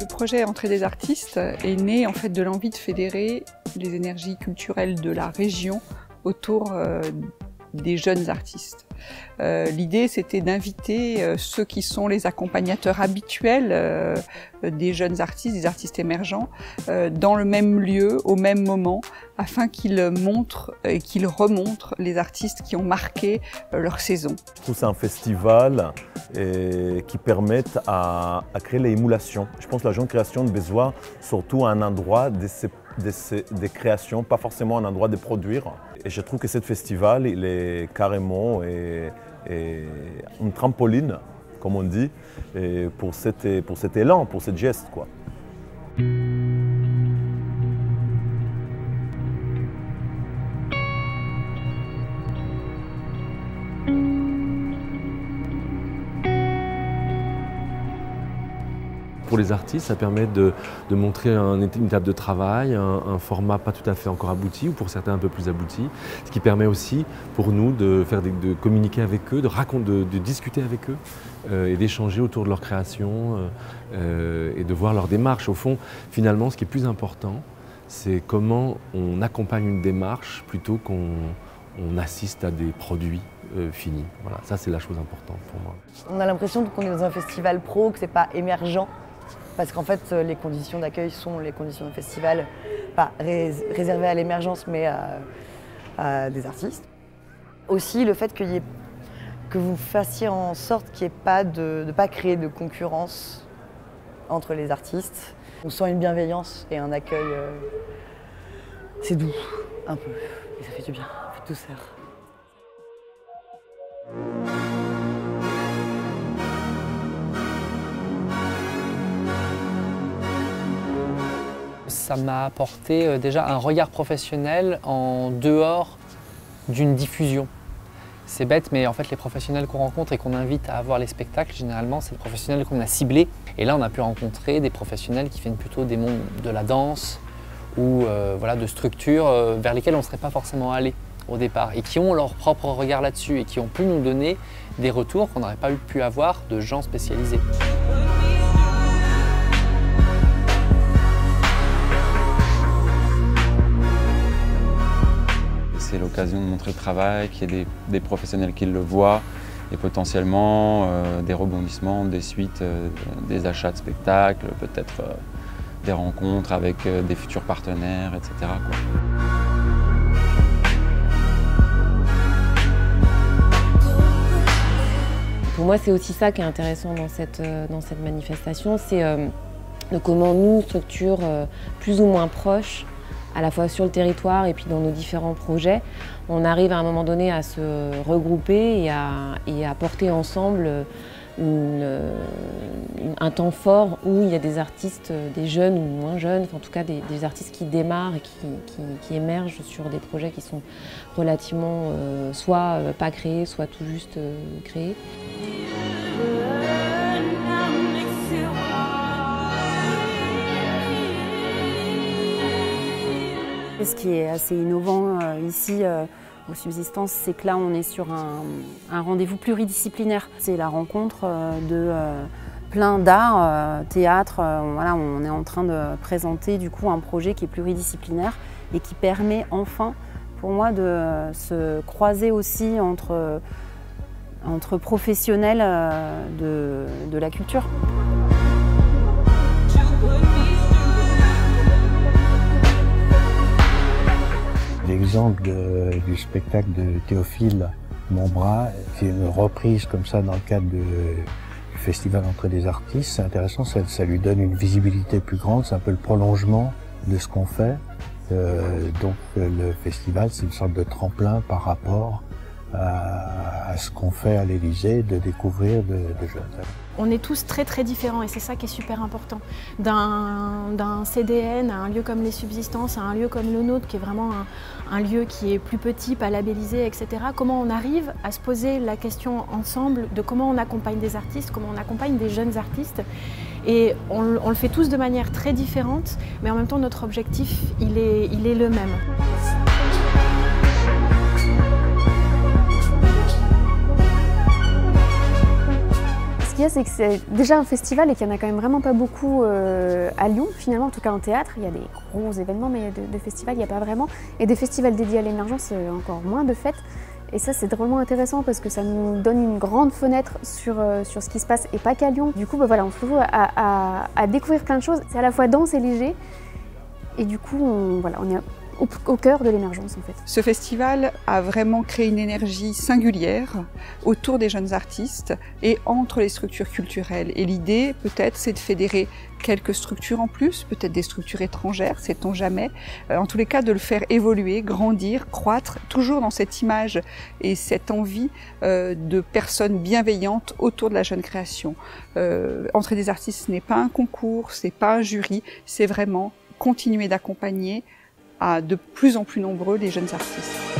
Le projet Entrée des artistes est né en fait de l'envie de fédérer les énergies culturelles de la région autour des jeunes artistes. L'idée, c'était d'inviter ceux qui sont les accompagnateurs habituels des jeunes artistes, des artistes émergents, dans le même lieu, au même moment, afin qu'ils montrent et qu'ils remontrent les artistes qui ont marqué leur saison. Je trouve que c'est un festival qui permet à créer l'émulation. Je pense que la jeune création a besoin surtout à un endroit des créations, pas forcément un endroit de produire. Et je trouve que ce festival, il est carrément une trampoline, comme on dit, pour cet élan, pour ce geste, quoi. Pour les artistes, ça permet de montrer une étape de travail, un format pas tout à fait encore abouti, ou pour certains un peu plus abouti, ce qui permet aussi pour nous de communiquer avec eux, de discuter avec eux et d'échanger autour de leur création et de voir leur démarche. Au fond, finalement, ce qui est plus important, c'est comment on accompagne une démarche plutôt qu'on assiste à des produits finis. Voilà, ça c'est la chose importante pour moi. On a l'impression qu'on est dans un festival pro, que c'est pas émergent. Parce qu'en fait, les conditions d'accueil sont les conditions d'un festival, pas réservé à l'émergence, mais à des artistes. Aussi, le fait que vous fassiez en sorte qu'il n'y ait pas de ne pas créer de concurrence entre les artistes. On sent une bienveillance et un accueil, c'est doux, un peu, et ça fait du bien, ça fait douceur. Ça m'a apporté déjà un regard professionnel en dehors d'une diffusion. C'est bête, mais en fait les professionnels qu'on rencontre et qu'on invite à voir les spectacles, généralement c'est des professionnels qu'on a ciblés. Et là on a pu rencontrer des professionnels qui viennent plutôt des mondes de la danse ou voilà, de structures vers lesquelles on ne serait pas forcément allé au départ et qui ont leur propre regard là-dessus et qui ont pu nous donner des retours qu'on n'aurait pas pu avoir de gens spécialisés. C'est l'occasion de montrer le travail, qu'il y ait des professionnels qui le voient et potentiellement des rebondissements, des suites, des achats de spectacles, peut-être des rencontres avec des futurs partenaires, etc., quoi. Pour moi, c'est aussi ça qui est intéressant dans cette manifestation, c'est de comment nous, structures plus ou moins proches, à la fois sur le territoire et puis dans nos différents projets, on arrive à un moment donné à se regrouper et à porter ensemble un temps fort où il y a des artistes, des jeunes ou moins jeunes, en tout cas des artistes qui démarrent et qui émergent sur des projets qui sont relativement soit pas créés, soit tout juste créés. Ce qui est assez innovant ici aux Subsistances, c'est que là on est sur un rendez-vous pluridisciplinaire. C'est la rencontre de plein d'arts, théâtre. Voilà, on est en train de présenter du coup un projet qui est pluridisciplinaire et qui permet enfin pour moi de se croiser aussi entre professionnels de la culture. L'exemple du spectacle de Théophile Montbras, c'est une reprise comme ça dans le cadre du festival Entrée des artistes. C'est intéressant, ça lui donne une visibilité plus grande, c'est un peu le prolongement de ce qu'on fait. Donc le festival, c'est une sorte de tremplin par rapport à ce qu'on fait à l'Élysée, de découvrir de jeunes. On est tous très très différents et c'est ça qui est super important. D'un CDN à un lieu comme les Subsistances, à un lieu comme le nôtre qui est vraiment un lieu qui est plus petit, pas labellisé, etc. Comment on arrive à se poser la question ensemble de comment on accompagne des artistes, comment on accompagne des jeunes artistes. Et on le fait tous de manière très différente, mais en même temps notre objectif il est le même. Ce qu'il y a, c'est que c'est déjà un festival et qu'il n'y en a quand même vraiment pas beaucoup à Lyon, finalement, en tout cas en théâtre. Il y a des gros événements, mais de festivals, il n'y a pas vraiment. Et des festivals dédiés à l'émergence, encore moins de fait. Et ça, c'est drôlement intéressant parce que ça nous donne une grande fenêtre sur ce qui se passe, et pas qu'à Lyon. Du coup, bah voilà, on se retrouve à découvrir plein de choses. C'est à la fois dense et léger. Et du coup, on est au cœur de l'émergence en fait. Ce festival a vraiment créé une énergie singulière autour des jeunes artistes et entre les structures culturelles. Et l'idée, peut-être, c'est de fédérer quelques structures en plus, peut-être des structures étrangères, sait-on jamais. En tous les cas, de le faire évoluer, grandir, croître, toujours dans cette image et cette envie de personnes bienveillantes autour de la jeune création. Entrée des artistes, ce n'est pas un concours, c'est pas un jury, c'est vraiment continuer d'accompagner à de plus en plus nombreux les jeunes artistes.